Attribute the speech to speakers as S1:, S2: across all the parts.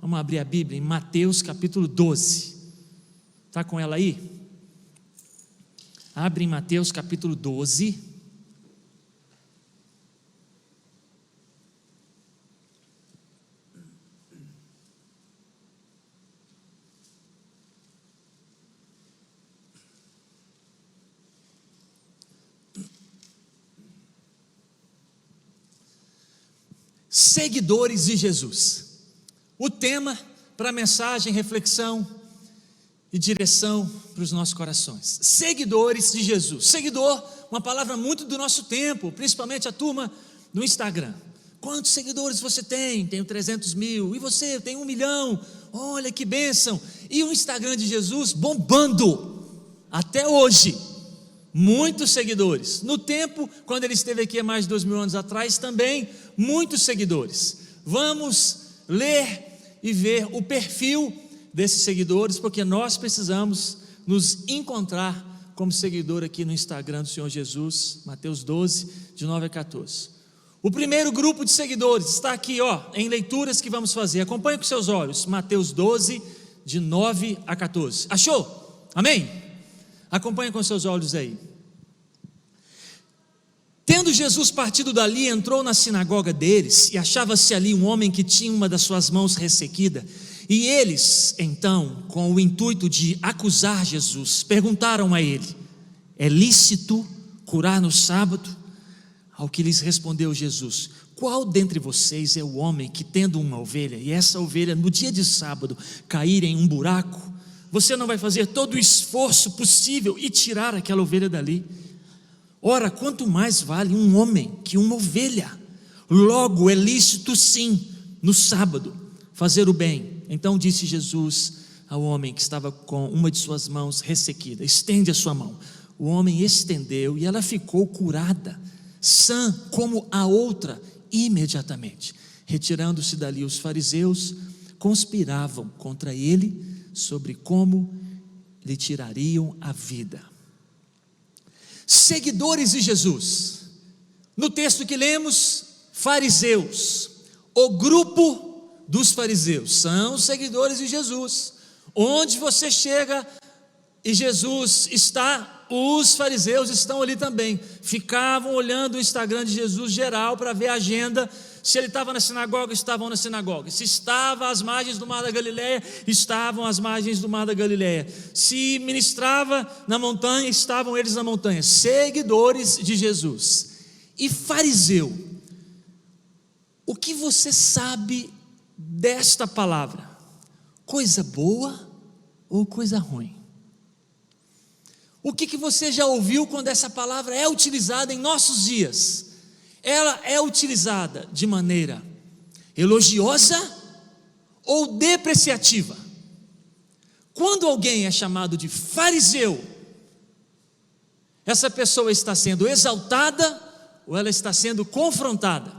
S1: Vamos abrir a Bíblia em Mateus capítulo 12. Está com ela aí? Abre em Mateus capítulo 12. Seguidores de Jesus. O tema para a mensagem, reflexão e direção para os nossos corações. Seguidores de Jesus. Seguidor, uma palavra muito do nosso tempo, principalmente a turma no Instagram. Quantos seguidores você tem? Tenho 300 mil. E você? Eu tenho 1 milhão. Olha que bênção. E o Instagram de Jesus bombando até hoje. Muitos seguidores. No tempo, quando ele esteve aqui há mais de 2.000 anos atrás, também muitos seguidores. Vamos ler e ver o perfil desses seguidores, porque nós precisamos nos encontrar como seguidor aqui no Instagram do Senhor Jesus. Mateus 12, de 9 a 14. O primeiro grupo de seguidores está aqui, em leituras que vamos fazer. Acompanhe com seus olhos. Mateus 12, de 9 a 14. Achou? Amém? Acompanhe com seus olhos aí. Tendo Jesus partido dali, entrou na sinagoga deles, e achava-se ali um homem que tinha uma das suas mãos ressequida. E eles, então, com o intuito de acusar Jesus, perguntaram a ele: é lícito curar no sábado? Ao que lhes respondeu Jesus: qual dentre vocês é o homem que, tendo uma ovelha, e essa ovelha no dia de sábado cair em um buraco, você não vai fazer todo o esforço possível e tirar aquela ovelha dali? Ora, quanto mais vale um homem que uma ovelha? Logo é lícito sim, no sábado, fazer o bem. Então disse Jesus ao homem que estava com uma de suas mãos ressequida: estende a sua mão. O homem estendeu e ela ficou curada, sã como a outra, imediatamente. Retirando-se dali os fariseus, conspiravam contra ele sobre como lhe tirariam a vida. Seguidores de Jesus. No texto que lemos, fariseus. O grupo dos fariseus são os seguidores de Jesus. Onde você chega e Jesus está, os fariseus estão ali também. Ficavam olhando o Instagram de Jesus geral para ver a agenda. Se ele estava na sinagoga, estavam na sinagoga. Se estava às margens do mar da Galileia, estavam às margens do mar da Galileia. Se ministrava na montanha, estavam eles na montanha. Seguidores de Jesus. E fariseu, o que você sabe desta palavra? Coisa boa ou coisa ruim? O que você já ouviu quando essa palavra é utilizada em nossos dias? Ela é utilizada de maneira elogiosa ou depreciativa? Quando alguém é chamado de fariseu, essa pessoa está sendo exaltada ou ela está sendo confrontada?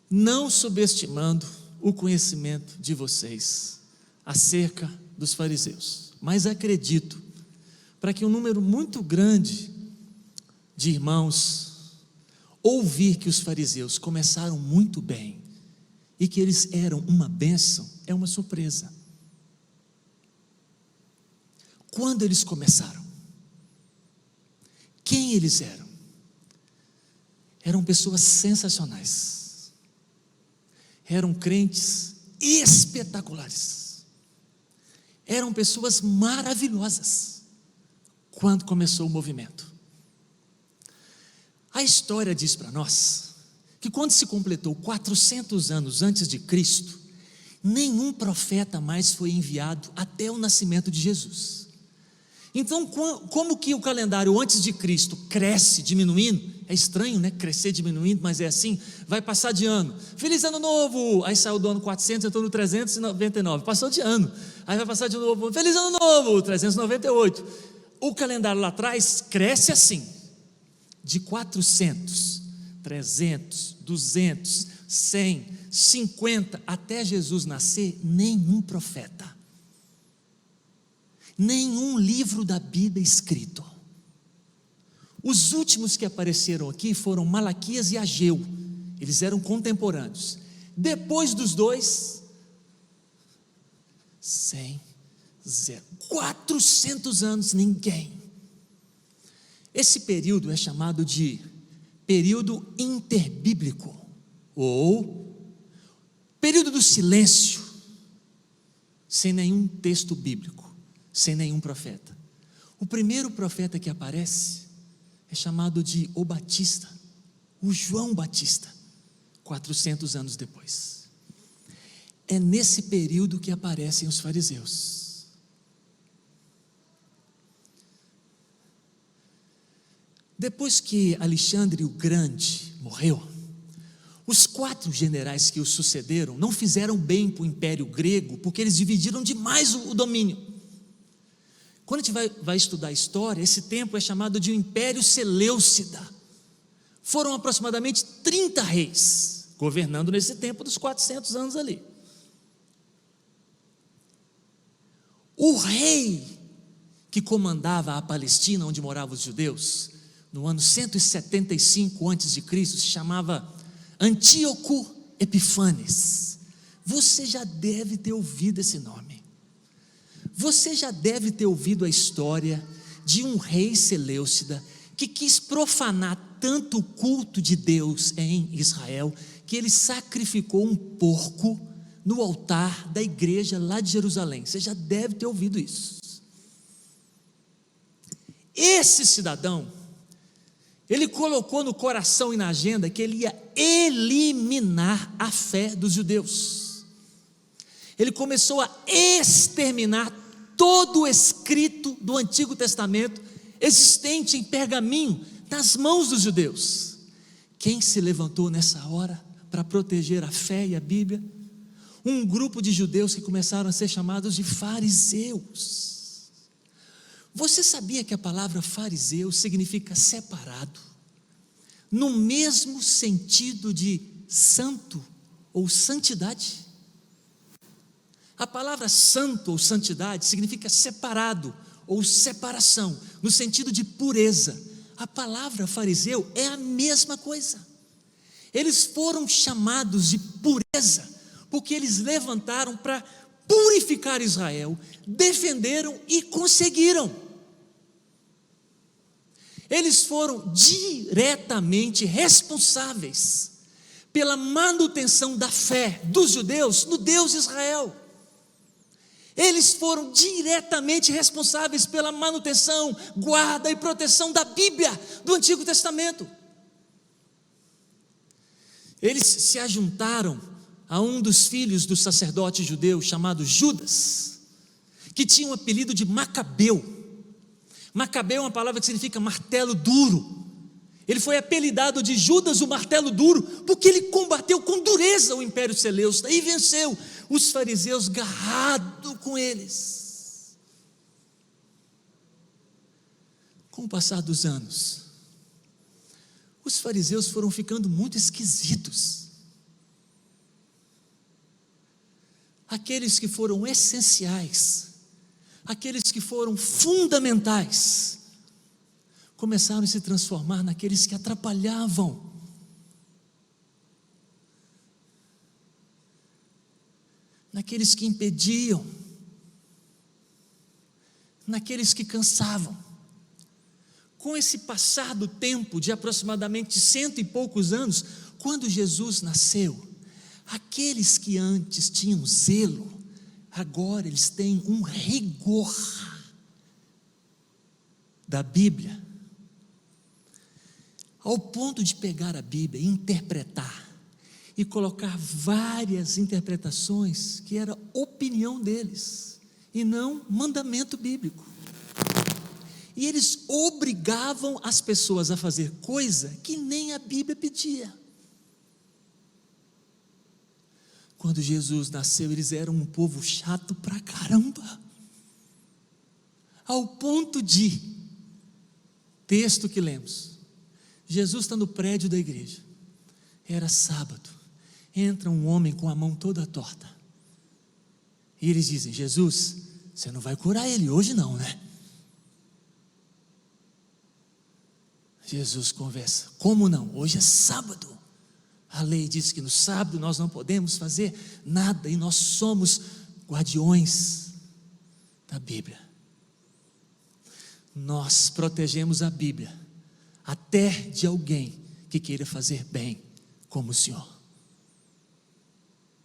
S1: Não subestimando o conhecimento de vocês acerca dos fariseus, mas acredito, para que um número muito grande de irmãos ouvir que os fariseus começaram muito bem e que eles eram uma bênção, é uma surpresa. Quando eles começaram, quem eles eram? Eram pessoas sensacionais, eram crentes espetaculares, eram pessoas maravilhosas. Quando começou o movimento, a história diz para nós que quando se completou 400 anos antes de Cristo, nenhum profeta mais foi enviado até o nascimento de Jesus. Então, como que o calendário antes de Cristo cresce diminuindo? É estranho, né? Crescer diminuindo, mas é assim. Vai passar de ano. Feliz ano novo! Aí saiu do ano 400, entrou no 399. Passou de ano. Aí vai passar de novo. Feliz ano novo! 398. O calendário lá atrás cresce assim. De 400, 300, 200, 100, 50, até Jesus nascer, nenhum profeta, nenhum livro da Bíblia escrito. Os últimos que apareceram aqui foram Malaquias e Ageu, eles eram contemporâneos. Depois dos dois, 100, 0. 400 anos, ninguém. Esse período é chamado de período interbíblico, ou período do silêncio, sem nenhum texto bíblico, sem nenhum profeta. O primeiro profeta que aparece é chamado de o Batista, o João Batista, 400 anos depois. É nesse período que aparecem os fariseus. Depois que Alexandre o Grande morreu, os 4 generais que o sucederam não fizeram bem para o Império Grego, porque eles dividiram demais o domínio. Quando a gente vai estudar a história, esse tempo é chamado de Império Seleucida. Foram aproximadamente 30 reis, governando nesse tempo dos 400 anos ali. O rei que comandava a Palestina, onde moravam os judeus, no ano 175 a.C., se chamava Antíoco Epifanes. Você já deve ter ouvido esse nome. Você já deve ter ouvido a história de um rei Seleucida que quis profanar tanto o culto de Deus em Israel, que ele sacrificou um porco no altar da igreja lá de Jerusalém. Você já deve ter ouvido isso. Esse cidadão, ele colocou no coração e na agenda que ele ia eliminar a fé dos judeus. Ele começou a exterminar todo o escrito do Antigo Testamento existente em pergaminho nas mãos dos judeus. Quem se levantou nessa hora para proteger a fé e a Bíblia? Um grupo de judeus que começaram a ser chamados de fariseus. Você sabia que a palavra fariseu significa separado, no mesmo sentido de santo ou santidade? A palavra santo ou santidade significa separado ou separação, no sentido de pureza. A palavra fariseu é a mesma coisa. Eles foram chamados de pureza, porque eles levantaram para purificar Israel, defenderam e conseguiram. Eles foram diretamente responsáveis pela manutenção da fé dos judeus no Deus Israel. Eles foram diretamente responsáveis pela manutenção, guarda e proteção da Bíblia do Antigo Testamento. Eles se ajuntaram a um dos filhos do sacerdote judeu chamado Judas, que tinha o apelido de Macabeu. Macabeu é uma palavra que significa martelo duro. Ele foi apelidado de Judas o martelo duro, porque ele combateu com dureza o Império Seleucida e venceu os fariseus garrado com eles. Com o passar dos anos, os fariseus foram ficando muito esquisitos. Aqueles que foram essenciais, aqueles que foram fundamentais, começaram a se transformar naqueles que atrapalhavam. Naqueles que impediam, naqueles que cansavam. Com esse passar do tempo de aproximadamente 100 e poucos anos, quando Jesus nasceu, aqueles que antes tinham zelo, agora eles têm um rigor da Bíblia, ao ponto de pegar a Bíblia e interpretar, e colocar várias interpretações que era opinião deles, e não mandamento bíblico. E eles obrigavam as pessoas a fazer coisa que nem a Bíblia pedia. Quando Jesus nasceu, eles eram um povo chato pra caramba, ao ponto de, texto que lemos, Jesus está no prédio da igreja, era sábado, entra um homem com a mão toda torta, e eles dizem: Jesus, você não vai curar ele hoje não, né? Jesus conversa: como não? Hoje é sábado. A lei diz que no sábado nós não podemos fazer nada, e nós somos guardiões da Bíblia. Nós protegemos a Bíblia até de alguém que queira fazer bem como o Senhor.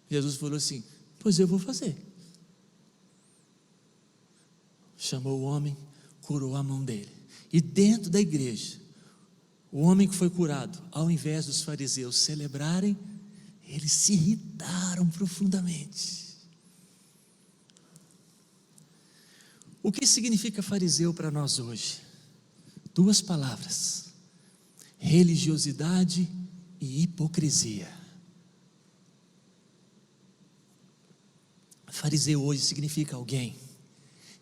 S1: Jesus falou assim: pois eu vou fazer. Chamou o homem, curou a mão dele. E dentro da igreja, o homem que foi curado, ao invés dos fariseus celebrarem, eles se irritaram profundamente. O que significa fariseu para nós hoje? 2 palavras: religiosidade e hipocrisia. Fariseu hoje significa alguém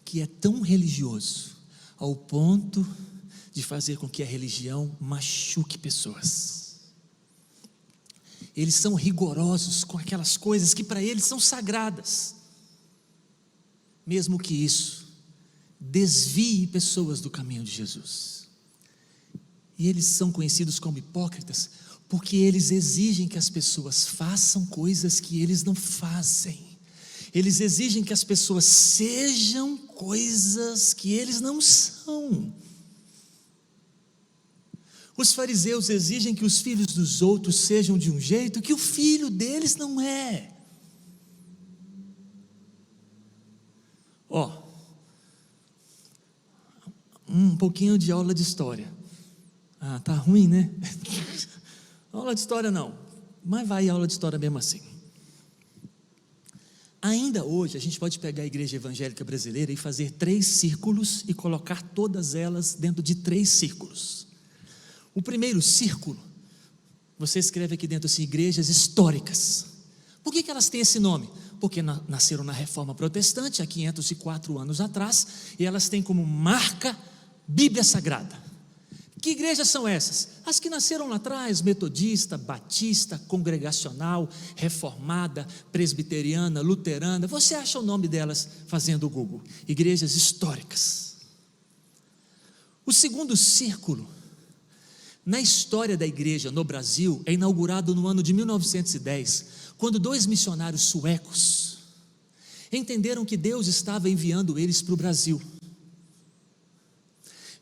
S1: que é tão religioso ao ponto de fazer com que a religião machuque pessoas. Eles são rigorosos com aquelas coisas que para eles são sagradas, mesmo que isso desvie pessoas do caminho de Jesus. E eles são conhecidos como hipócritas porque eles exigem que as pessoas façam coisas que eles não fazem. Eles exigem que as pessoas sejam coisas que eles não são. Os fariseus exigem que os filhos dos outros sejam de um jeito que o filho deles não é. Um pouquinho de aula de história. Tá ruim, né? Aula de história não, mas vai aula de história mesmo assim. Ainda hoje a gente pode pegar a igreja evangélica brasileira e fazer 3 círculos e colocar todas elas dentro de 3 círculos. O primeiro círculo, você escreve aqui dentro assim: igrejas históricas. Por que elas têm esse nome? Porque nasceram na Reforma Protestante há 504 anos atrás, e elas têm como marca Bíblia Sagrada. Que igrejas são essas? As que nasceram lá atrás: metodista, batista, congregacional, reformada, presbiteriana, luterana. Você acha o nome delas fazendo o Google. Igrejas históricas. O segundo círculo, na história da igreja no Brasil, é inaugurado no ano de 1910, quando 2 missionários suecos entenderam que Deus estava enviando eles para o Brasil.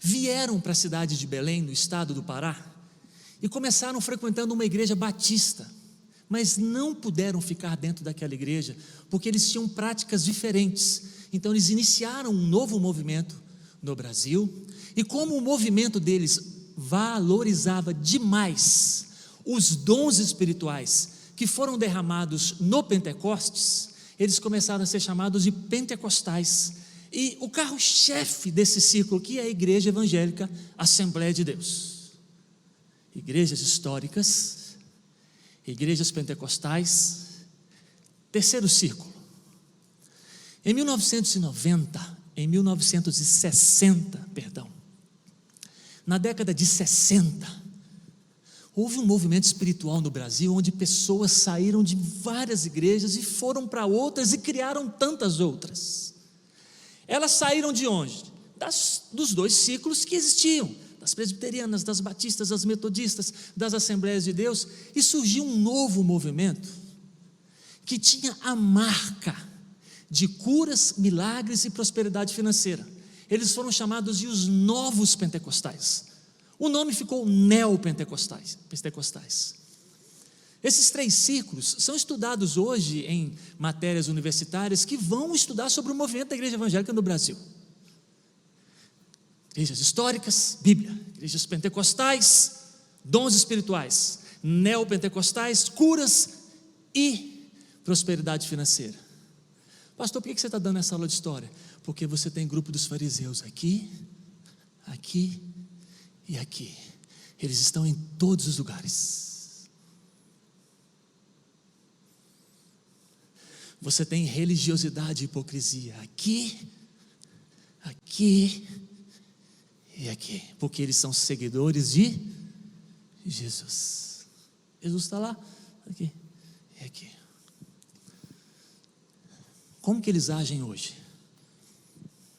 S1: Vieram para a cidade de Belém, no estado do Pará, e começaram frequentando uma igreja batista, mas não puderam ficar dentro daquela igreja, porque eles tinham práticas diferentes. Então eles iniciaram um novo movimento no Brasil, e como o movimento deles valorizava demais os dons espirituais que foram derramados no Pentecostes, eles começaram a ser chamados de pentecostais. E o carro-chefe desse círculo aqui é a Igreja Evangélica Assembleia de Deus. Igrejas históricas, igrejas pentecostais. Terceiro círculo. Em 1960, na década de 60, houve um movimento espiritual no Brasil, onde pessoas saíram de várias igrejas e foram para outras e criaram tantas outras. Elas saíram de onde? Dos 2 ciclos que existiam, das presbiterianas, das batistas, das metodistas, das Assembleias de Deus, e surgiu um novo movimento, que tinha a marca de curas, milagres e prosperidade financeira. Eles foram chamados de os novos pentecostais. O nome ficou neopentecostais. Esses 3 círculos são estudados hoje em matérias universitárias que vão estudar sobre o movimento da igreja evangélica no Brasil. Igrejas históricas, Bíblia. Igrejas pentecostais, dons espirituais. Neopentecostais, curas e prosperidade financeira. Pastor, por que você está dando essa aula de história? Porque você tem grupo dos fariseus aqui, aqui e aqui. Eles estão em todos os lugares. Você tem religiosidade e hipocrisia aqui, aqui e aqui, porque eles são seguidores de Jesus. Jesus está lá, aqui e aqui. Como que eles agem hoje?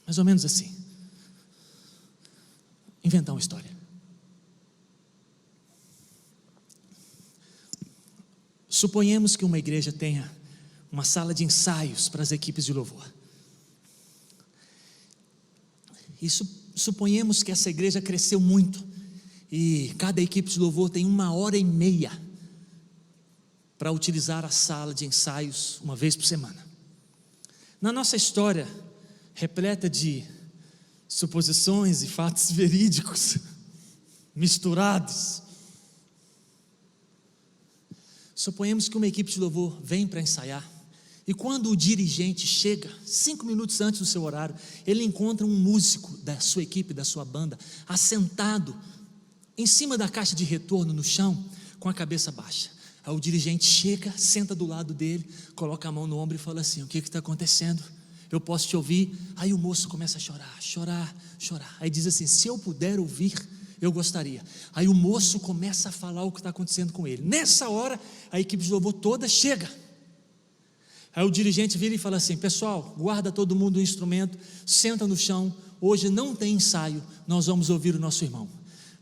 S1: Mais ou menos assim. Inventar uma história. Suponhamos que uma igreja tenha uma sala de ensaios para as equipes de louvor. E suponhamos que essa igreja cresceu muito, e cada equipe de louvor tem 1h30 para utilizar a sala de ensaios uma vez por semana. Na nossa história, repleta de suposições e fatos verídicos, misturados, suponhamos que uma equipe de louvor vem para ensaiar, e quando o dirigente chega, 5 minutos antes do seu horário, ele encontra um músico da sua equipe, da sua banda, assentado em cima da caixa de retorno no chão, com a cabeça baixa. Aí o dirigente chega, senta do lado dele, coloca a mão no ombro e fala assim: o que está acontecendo? Eu posso te ouvir? Aí o moço começa a chorar. Aí diz assim: se eu puder ouvir, eu gostaria. Aí o moço começa a falar o que está acontecendo com ele. Nessa hora, a equipe de louvor toda chega. Aí o dirigente vira e fala assim: pessoal, guarda todo mundo o instrumento, senta no chão, hoje não tem ensaio, nós vamos ouvir o nosso irmão.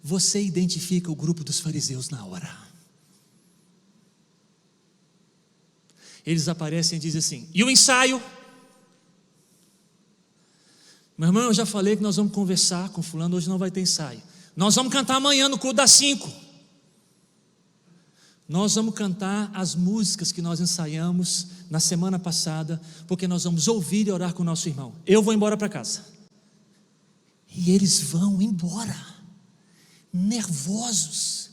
S1: Você identifica o grupo dos fariseus na hora. Eles aparecem e dizem assim: e o ensaio? Meu irmão, eu já falei que nós vamos conversar com fulano, hoje não vai ter ensaio. Nós vamos cantar amanhã no culto das 5. Nós vamos cantar as músicas que nós ensaiamos na semana passada, porque nós vamos ouvir e orar com o nosso irmão. Eu vou embora para casa. E eles vão embora, nervosos,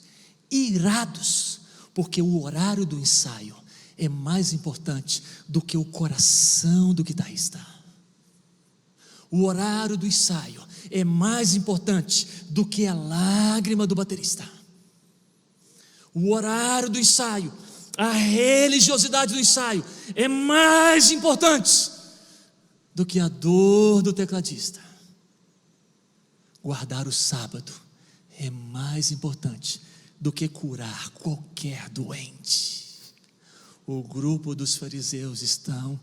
S1: irados, porque o horário do ensaio é mais importante do que o coração do guitarrista. O horário do ensaio é mais importante do que a lágrima do baterista. O horário do ensaio, a religiosidade do ensaio é mais importante do que a dor do tecladista. Guardar o sábado é mais importante do que curar qualquer doente. O grupo dos fariseus estão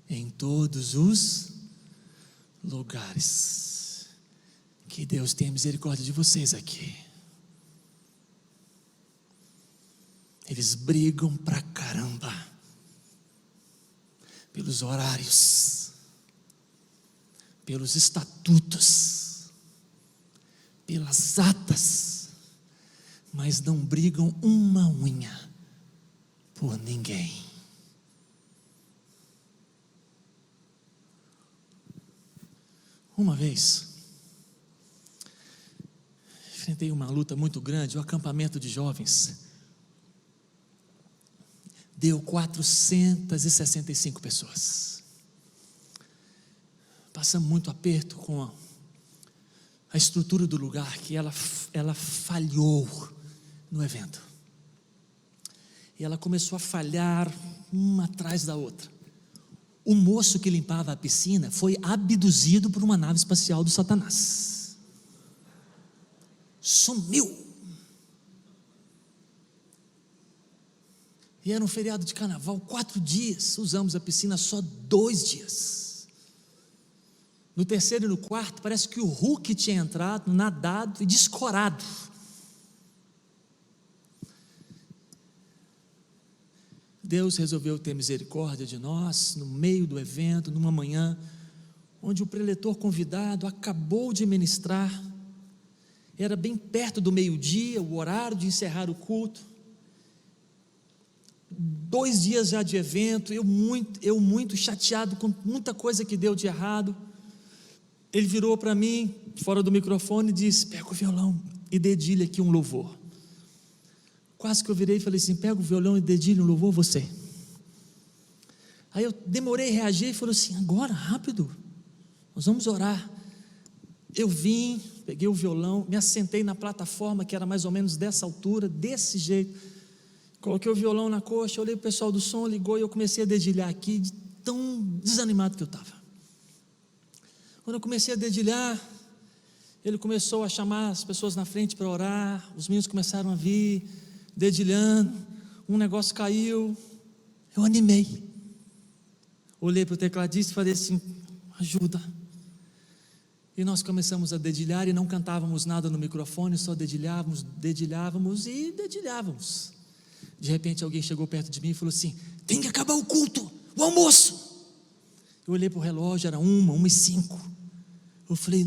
S1: em todos os lugares. Que Deus tenha misericórdia de vocês aqui. Eles brigam pra caramba pelos horários, pelos estatutos, pelas atas, mas não brigam uma unha por ninguém. Uma vez, enfrentei uma luta muito grande, um acampamento de jovens. Deu 465 pessoas. Passamos muito aperto com a estrutura do lugar, que ela falhou no evento. E ela começou a falhar uma atrás da outra. O moço que limpava a piscina foi abduzido por uma nave espacial do Satanás. Sumiu. E era um feriado de carnaval, 4 dias, usamos a piscina só 2 dias. No terceiro e no quarto, parece que o Hulk tinha entrado, nadado e descorado. Deus resolveu ter misericórdia de nós, no meio do evento, numa manhã, onde o preletor convidado acabou de ministrar, era bem perto do meio-dia, o horário de encerrar o culto. 2 dias já de evento, eu muito chateado com muita coisa que deu de errado. Ele virou para mim, fora do microfone, e disse: pega o violão e dedilha aqui um louvor. Quase que eu virei e falei assim: pega o violão e dedilha um louvor você. Aí eu demorei a reagir e falei assim: agora, rápido, nós vamos orar. Eu vim, peguei o violão, me assentei na plataforma, que era mais ou menos dessa altura, desse jeito. Coloquei o violão na coxa, olhei para o pessoal do som, ligou e eu comecei a dedilhar aqui, de tão desanimado que eu estava. Quando eu comecei a dedilhar, ele começou a chamar as pessoas na frente para orar, os meninos começaram a vir, dedilhando, um negócio caiu, eu animei. Olhei para o tecladista e falei assim: ajuda. E nós começamos a dedilhar e não cantávamos nada no microfone, só dedilhávamos e dedilhávamos. De repente alguém chegou perto de mim e falou assim: tem que acabar o culto, o almoço. Eu olhei para o relógio, era 1h05. Eu falei,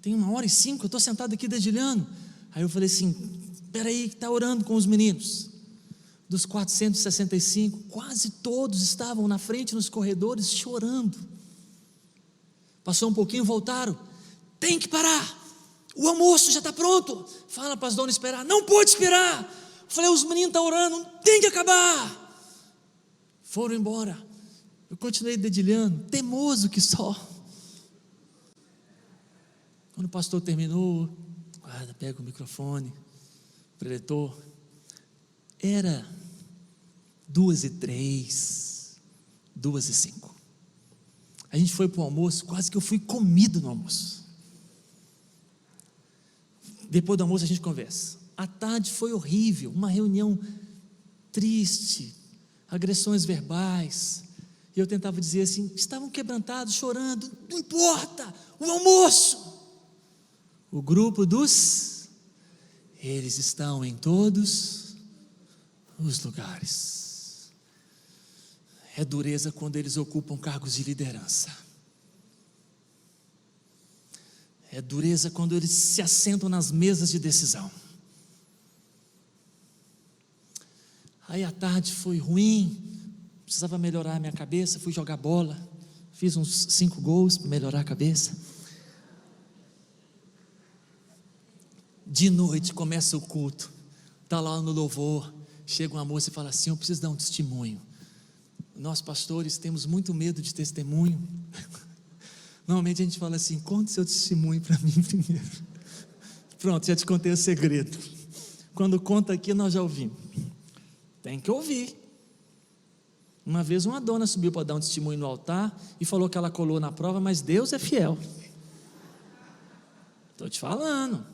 S1: tem 1h05, eu estou sentado aqui dedilhando. Aí eu falei assim, espera aí, que está orando com os meninos. Dos 465, quase todos estavam na frente, nos corredores, chorando. Passou um pouquinho, voltaram. Tem que parar, o almoço já está pronto. Fala para as donas esperar. Não pode esperar. Eu falei, os meninos estão orando, tem que acabar. Foram embora. Eu continuei dedilhando, teimoso que só. Quando o pastor terminou, guarda, pega o microfone, o preletor. Era 2h03, 2h05. A gente foi para o almoço, quase que eu fui comido no almoço. Depois do almoço a gente conversa. A tarde foi horrível, uma reunião triste, agressões verbais. E eu tentava dizer assim, estavam quebrantados, chorando, não importa, o almoço. O grupo eles estão em todos os lugares. É dureza quando eles ocupam cargos de liderança. É dureza quando eles se assentam nas mesas de decisão. Aí a tarde foi ruim, precisava melhorar a minha cabeça, fui jogar bola, fiz uns 5 gols para melhorar a cabeça. De noite começa o culto, está lá no louvor, chega uma moça e fala assim, eu preciso dar um testemunho. Nós pastores temos muito medo de testemunho. Normalmente a gente fala assim, conte seu testemunho para mim primeiro. Pronto, já te contei o segredo. Quando conta aqui nós já ouvimos. Tem que ouvir. Uma vez uma dona subiu para dar um testemunho no altar e falou que ela colou na prova, mas Deus é fiel. Estou te falando.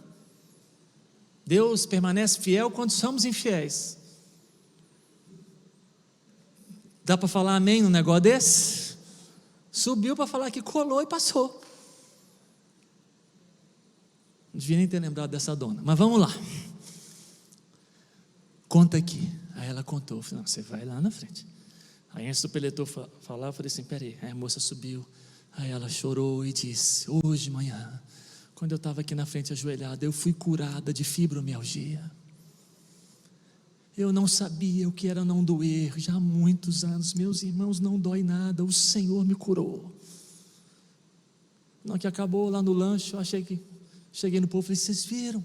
S1: Deus permanece fiel quando somos infiéis. Dá para falar amém num negócio desse? Subiu para falar que colou e passou. Não devia nem ter lembrado dessa dona, mas vamos lá. Conta aqui. Aí ela contou, falei, não, você vai lá na frente. Aí antes do preletor falar, eu falei assim, peraí. Aí a moça subiu, aí ela chorou e disse, hoje de manhã, quando eu estava aqui na frente ajoelhada, eu fui curada de fibromialgia. Eu não sabia o que era não doer, já há muitos anos, meus irmãos, não dói nada, o Senhor me curou. Não, que acabou lá no lanche, eu achei que, cheguei no povo e falei, vocês viram,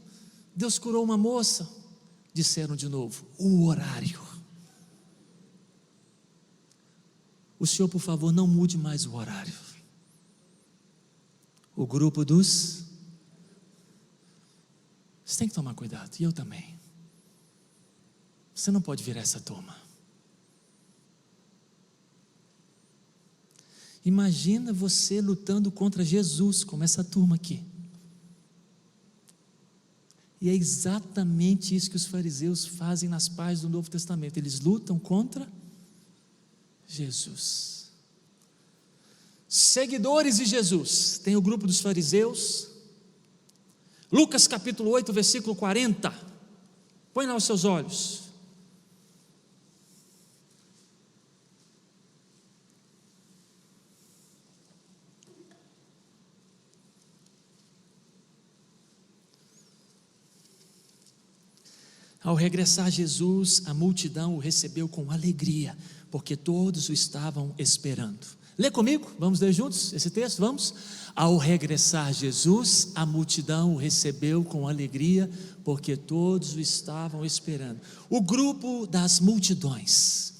S1: Deus curou uma moça. Disseram de novo, o horário. O senhor, por favor, não mude mais o horário. O grupo você tem que tomar cuidado, e eu também. Você não pode virar essa turma. Imagina você lutando contra Jesus, como essa turma aqui. E é exatamente isso que os fariseus fazem nas páginas do Novo Testamento. Eles lutam contra Jesus. Seguidores de Jesus. Tem o grupo dos fariseus. Lucas capítulo 8, versículo 40. Põe lá os seus olhos. Ao regressar Jesus, a multidão o recebeu com alegria, porque todos o estavam esperando. Lê comigo, vamos ler juntos esse texto, vamos? Ao regressar Jesus, a multidão o recebeu com alegria, porque todos o estavam esperando. O grupo das multidões,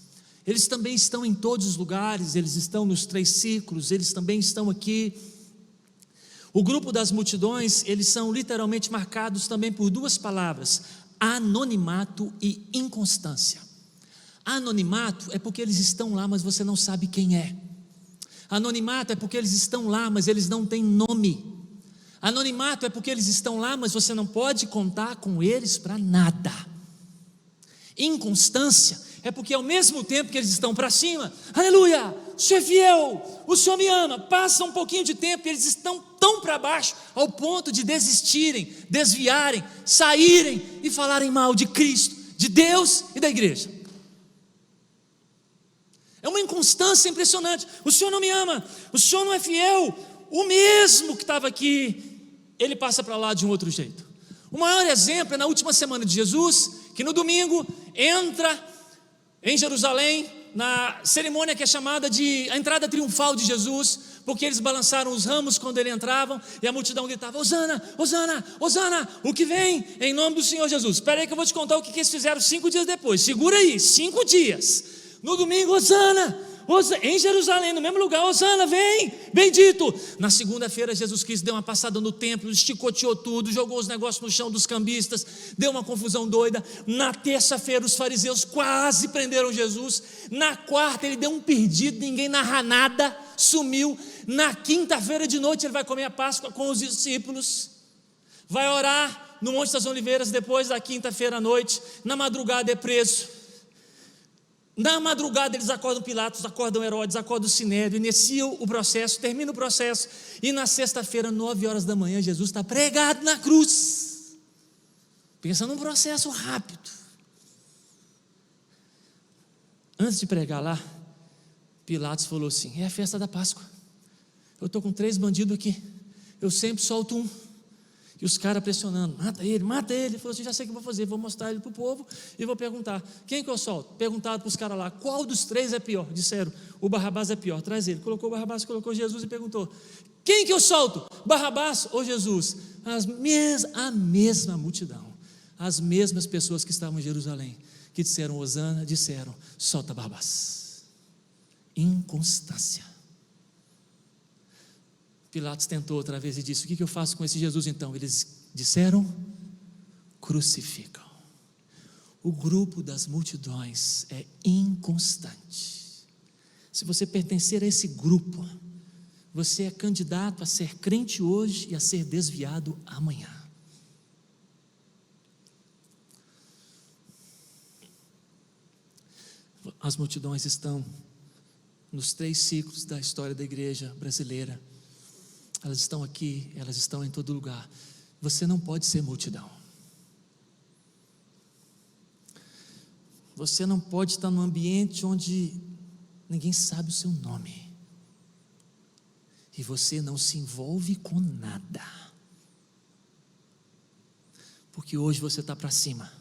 S1: eles também estão em todos os lugares, eles estão nos 3 círculos, eles também estão aqui. O grupo das multidões, eles são literalmente marcados também por 2 palavras, anonimato e inconstância. Anonimato é porque eles estão lá, mas você não sabe quem é. Anonimato é porque eles estão lá, mas eles não têm nome. Anonimato é porque eles estão lá, mas você não pode contar com eles para nada. Inconstância é porque ao mesmo tempo que eles estão para cima, aleluia, o Senhor é fiel, o Senhor me ama, passa um pouquinho de tempo e eles estão tão para baixo, ao ponto de desistirem, desviarem, saírem e falarem mal de Cristo, de Deus e da igreja. É uma inconstância impressionante. O Senhor não me ama, o Senhor não é fiel. O mesmo que estava aqui, ele passa para lá de um outro jeito. O maior exemplo é na última semana de Jesus, que no domingo entra em Jerusalém, na cerimônia que é chamada de a entrada triunfal de Jesus, porque eles balançaram os ramos quando ele entrava, e a multidão gritava: Hosana, Hosana, Hosana, o que vem em nome do Senhor Jesus. Espera aí que eu vou te contar o que eles fizeram 5 dias depois, segura aí, 5 dias, no domingo: Hosana, em Jerusalém, no mesmo lugar: Hosana, vem, bendito. Na segunda-feira Jesus Cristo deu uma passada no templo, esticoteou tudo, jogou os negócios no chão dos cambistas, deu uma confusão doida. Na terça-feira os fariseus quase prenderam Jesus. Na quarta ele deu um perdido, ninguém narra nada, sumiu. Na quinta-feira de noite ele vai comer a Páscoa com os discípulos, vai orar no Monte das Oliveiras depois da quinta-feira à noite. Na madrugada é preso. Na madrugada eles acordam Pilatos, acordam Herodes, acordam o Sinédrio, iniciam o processo, termina o processo, e na sexta-feira, 9 horas da manhã, Jesus está pregado na cruz. Pensa num processo rápido. Antes de pregar lá, Pilatos falou assim: é a festa da Páscoa, eu estou com 3 bandidos aqui, eu sempre solto um. E os caras pressionando: mata ele, mata ele. Ele falou assim: já sei o que eu vou fazer, vou mostrar ele para o povo e vou perguntar: quem que eu solto? Perguntado para os caras lá: qual dos 3 é pior? Disseram: o Barrabás é pior, traz ele. Colocou o Barrabás, colocou Jesus e perguntou: quem que eu solto? Barrabás ou Jesus? A mesma multidão, as mesmas pessoas que estavam em Jerusalém, que disseram Hosana, disseram: solta Barrabás. Inconstância. Pilatos tentou outra vez e disse: o que eu faço com esse Jesus então? Eles disseram: crucificam. O grupo das multidões é inconstante. Se você pertencer a esse grupo, você é candidato a ser crente hoje e a ser desviado amanhã. As multidões estão nos 3 ciclos da história da igreja brasileira. Elas estão aqui, elas estão em todo lugar. Você não pode ser multidão. Você não pode estar num ambiente onde ninguém sabe o seu nome. E você não se envolve com nada. Porque hoje você está para cima,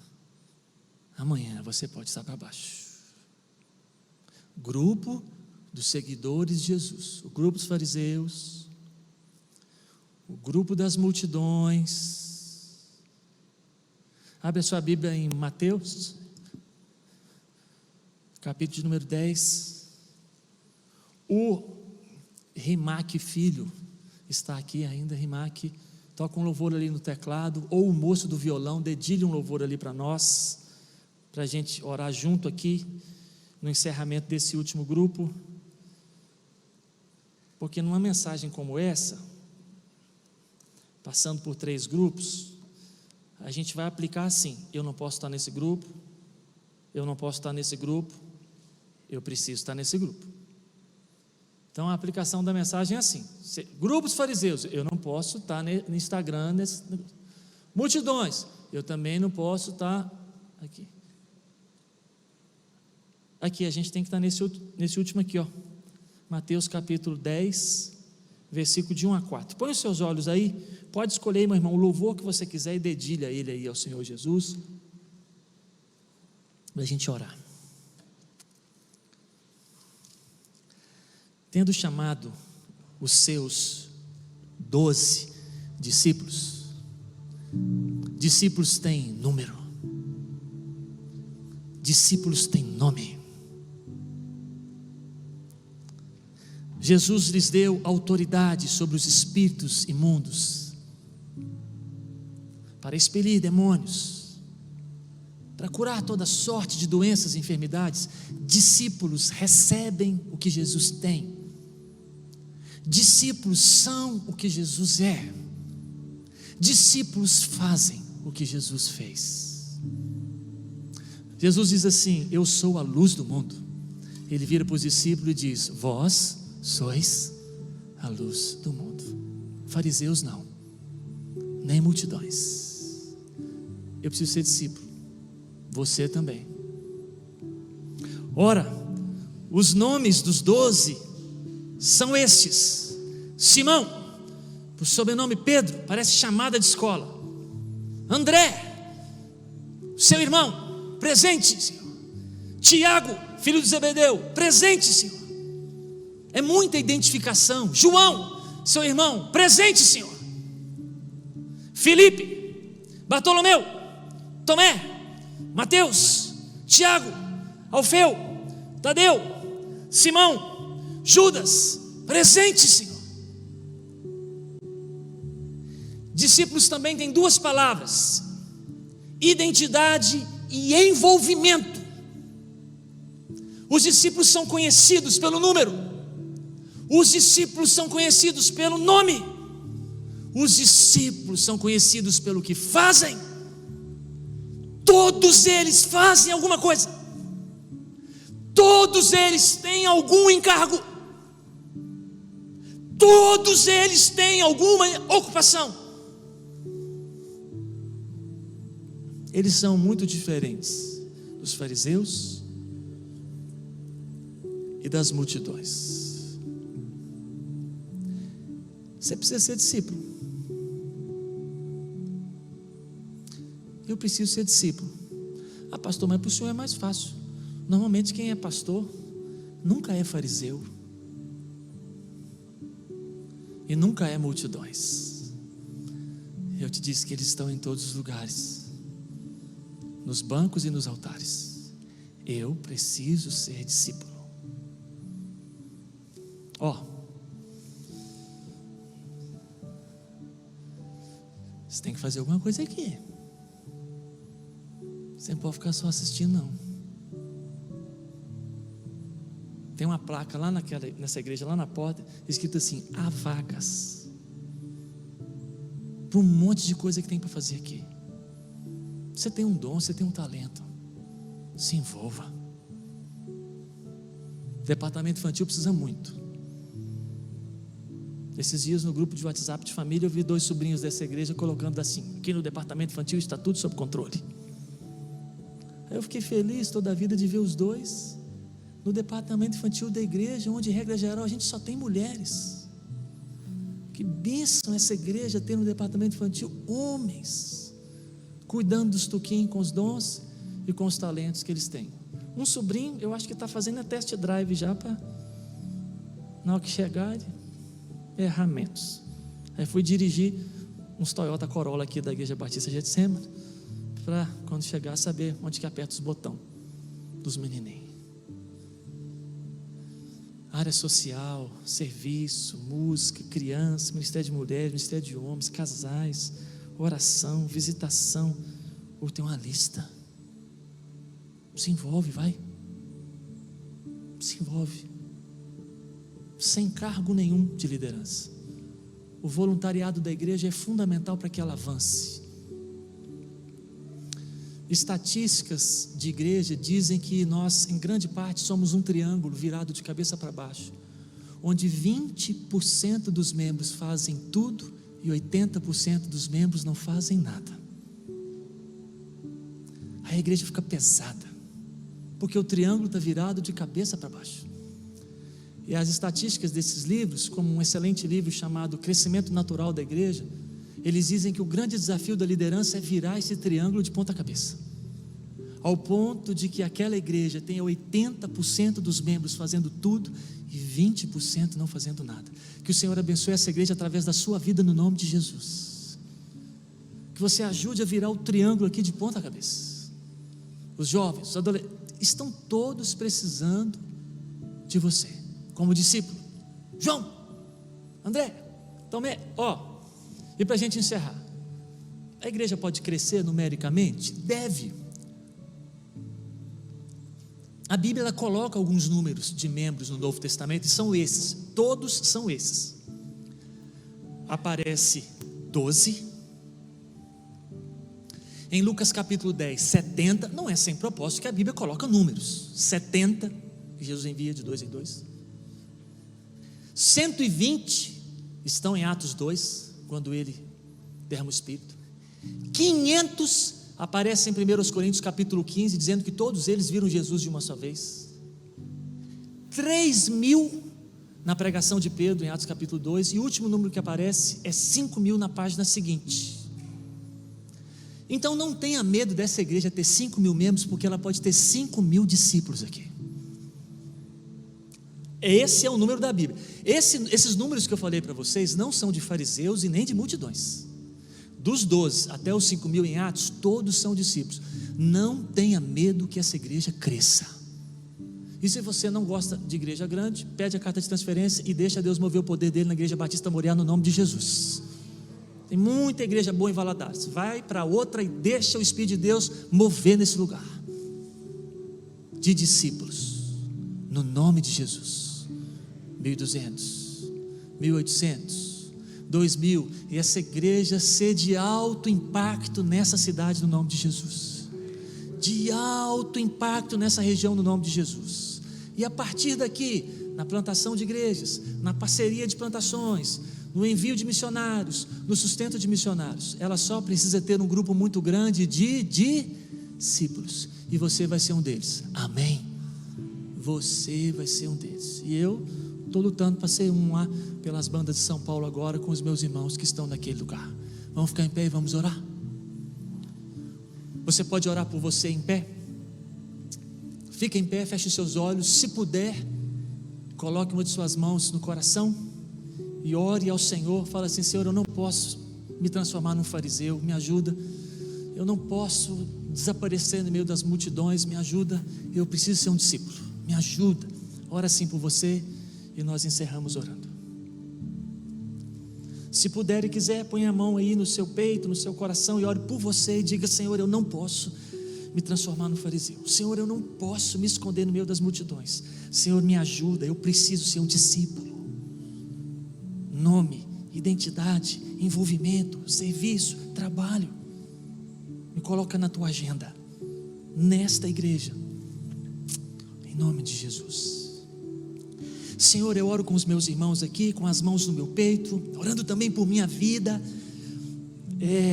S1: amanhã você pode estar para baixo. Grupo dos seguidores de Jesus, o grupo dos fariseus, o grupo das multidões. Abre a sua Bíblia em Mateus, capítulo de número 10. O Rimac Filho está aqui ainda. Rimac, toca um louvor ali no teclado, ou o moço do violão, dedilhe um louvor ali para nós, para a gente orar junto aqui, no encerramento desse último grupo. Porque numa mensagem como essa, passando por 3 grupos, a gente vai aplicar assim: eu não posso estar nesse grupo, eu não posso estar nesse grupo, eu preciso estar nesse grupo. Então a aplicação da mensagem é assim: grupos fariseus, eu não posso estar no Instagram, multidões, eu também não posso estar aqui. Aqui a gente tem que estar nesse último aqui, ó, Mateus capítulo 10, versículo de 1 a 4. Põe os seus olhos aí, pode escolher, meu irmão, o louvor que você quiser e dedilha ele aí ao Senhor Jesus, para a gente orar. Tendo chamado os seus 12 discípulos, discípulos têm número, discípulos têm nome. Jesus lhes deu autoridade sobre os espíritos imundos, para expelir demônios, para curar toda sorte de doenças e enfermidades. Discípulos recebem o que Jesus tem. Discípulos são o que Jesus é. Discípulos fazem o que Jesus fez. Jesus diz assim: eu sou a luz do mundo. Ele vira para os discípulos e diz: vós sois a luz do mundo. Fariseus não, nem multidões. Eu preciso ser discípulo, você também. Ora, Os nomes dos 12 são estes: Simão, por sobrenome Pedro, parece chamada de escola. André, seu irmão, presente, Senhor. Tiago, filho de Zebedeu, presente, Senhor. É muita identificação. João, seu irmão, presente, Senhor. Filipe, Bartolomeu, Tomé, Mateus, Tiago, Alfeu, Tadeu, Simão, Judas, presente, Senhor. Discípulos também tem duas palavras: identidade e envolvimento. Os discípulos são conhecidos pelo número, os discípulos são conhecidos pelo nome, os discípulos são conhecidos pelo que fazem. Todos eles fazem alguma coisa, todos eles têm algum encargo, todos eles têm alguma ocupação. Eles são muito diferentes dos fariseus e das multidões. Você precisa ser discípulo. Eu preciso ser discípulo. Ah, pastor, mas para o senhor é mais fácil. Normalmente quem é pastor nunca é fariseu e nunca é multidões. Eu te disse que eles estão em todos os lugares, nos bancos e nos altares. Eu preciso ser discípulo. Você tem que fazer alguma coisa aqui. Você não pode ficar só assistindo, não. Tem uma placa lá nessa igreja, lá na porta, escrito assim: há vagas para um monte de coisa que tem para fazer aqui. Você tem um dom, você tem um talento, se envolva. O departamento infantil precisa muito. Esses dias no grupo de WhatsApp de família, eu vi 2 sobrinhos dessa igreja colocando assim: aqui no departamento infantil está tudo sob controle. Aí eu fiquei feliz toda a vida de ver os 2 no departamento infantil da igreja, onde, regra geral, a gente só tem mulheres. Que bênção essa igreja ter no departamento infantil homens, cuidando dos tuquinhos com os dons e com os talentos que eles têm. Um sobrinho, eu acho que está fazendo a test drive já, para na hora que chegar, errar menos. Aí fui dirigir uns Toyota Corolla aqui da Igreja Batista Getsemane, para quando chegar saber onde que aperta os botões dos menininhos. Área social, serviço, música, criança, ministério de mulheres, ministério de homens, casais, oração, visitação. Ou tem uma lista. Se envolve, vai. Se envolve. Sem cargo nenhum de liderança. O voluntariado da igreja é fundamental para que ela avance. Estatísticas de igreja dizem que nós, em grande parte, somos um triângulo virado de cabeça para baixo, onde 20% dos membros fazem tudo e 80% dos membros não fazem nada. Aí a igreja fica pesada, porque o triângulo está virado de cabeça para baixo. E as estatísticas desses livros, como um excelente livro chamado Crescimento Natural da Igreja, eles dizem que o grande desafio da liderança é virar esse triângulo de ponta cabeça, ao ponto de que aquela igreja tenha 80% dos membros fazendo tudo e 20% não fazendo nada. Que o Senhor abençoe essa igreja através da sua vida, no nome de Jesus. Que você ajude a virar o triângulo aqui de ponta cabeça. Os jovens, os adolescentes, estão todos precisando de você, como discípulo. João, André, Tomé, e para a gente encerrar, a igreja pode crescer numericamente? Deve. A Bíblia ela coloca alguns números de membros no Novo Testamento, e são esses, todos são esses. Aparece 12, em Lucas capítulo 10, 70, não é sem propósito que a Bíblia coloca números, 70, que Jesus envia de 2 em 2, 120 estão em Atos 2, quando ele derrama o Espírito, 500 aparecem em 1 Coríntios capítulo 15, dizendo que todos eles viram Jesus de uma só vez, 3.000 na pregação de Pedro, em Atos capítulo 2, e o último número que aparece é 5.000 na página seguinte. Então não tenha medo dessa igreja ter 5.000 membros, porque ela pode ter 5.000 discípulos aqui. Esse é o número da Bíblia. Esses números que eu falei para vocês não são de fariseus e nem de multidões. Dos 12 até os 5.000 em Atos, todos são discípulos. Não tenha medo que essa igreja cresça. E se você não gosta de igreja grande, pede a carta de transferência e deixa Deus mover o poder dele na Igreja Batista Moriá, no nome de Jesus. Tem muita igreja boa em Valadares. Vai para outra e deixa o Espírito de Deus mover nesse lugar de discípulos, no nome de Jesus. 1.200, 1.800, 2.000, e essa igreja ser de alto impacto nessa cidade, no nome de Jesus, de alto impacto nessa região, no nome de Jesus. E a partir daqui, na plantação de igrejas, na parceria de plantações, no envio de missionários, no sustento de missionários, ela só precisa ter um grupo muito grande de discípulos, e você vai ser um deles, amém? Você vai ser um deles, e eu estou lutando para ser um lá pelas bandas de São Paulo agora, com os meus irmãos que estão naquele lugar. Vamos ficar em pé e vamos orar? Você pode orar por você em pé? Fica em pé, feche os seus olhos, se puder, coloque uma de suas mãos no coração e ore ao Senhor. Fala assim: Senhor, eu não posso me transformar num fariseu, me ajuda. Eu não posso desaparecer no meio das multidões, me ajuda. Eu preciso ser um discípulo, me ajuda. Ora assim por você e nós encerramos orando. Se puder e quiser, põe a mão aí no seu peito, no seu coração, e ore por você e diga: Senhor, eu não posso me transformar no fariseu. Senhor, eu não posso me esconder no meio das multidões. Senhor, me ajuda, eu preciso ser um discípulo. Nome, identidade, envolvimento, serviço, trabalho. Me coloca na tua agenda, nesta igreja, em nome de Jesus. Senhor, eu oro com os meus irmãos aqui, com as mãos no meu peito, orando também por minha vida.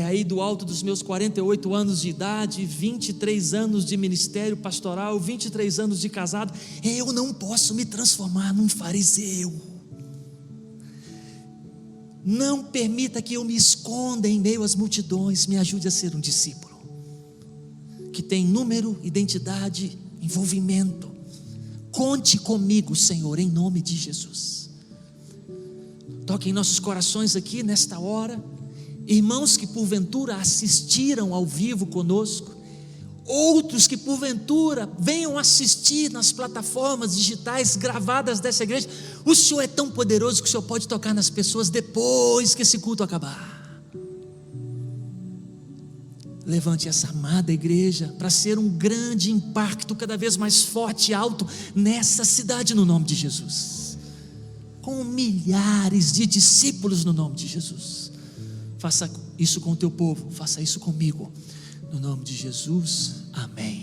S1: Aí do alto dos meus 48 anos de idade, 23 anos de ministério pastoral, 23 anos de casado, eu não posso me transformar num fariseu. Não permita que eu me esconda em meio às multidões. Me ajude a ser um discípulo que tem número, identidade, envolvimento. Conte comigo, Senhor, em nome de Jesus. Toque em nossos corações aqui nesta hora. Irmãos que porventura assistiram ao vivo conosco, outros que porventura venham assistir nas plataformas digitais gravadas dessa igreja. O Senhor é tão poderoso que o Senhor pode tocar nas pessoas depois que esse culto acabar. Levante essa amada igreja para ser um grande impacto, cada vez mais forte e alto nessa cidade, no nome de Jesus, com milhares de discípulos, no nome de Jesus. Faça isso com o teu povo, faça isso comigo, no nome de Jesus, amém.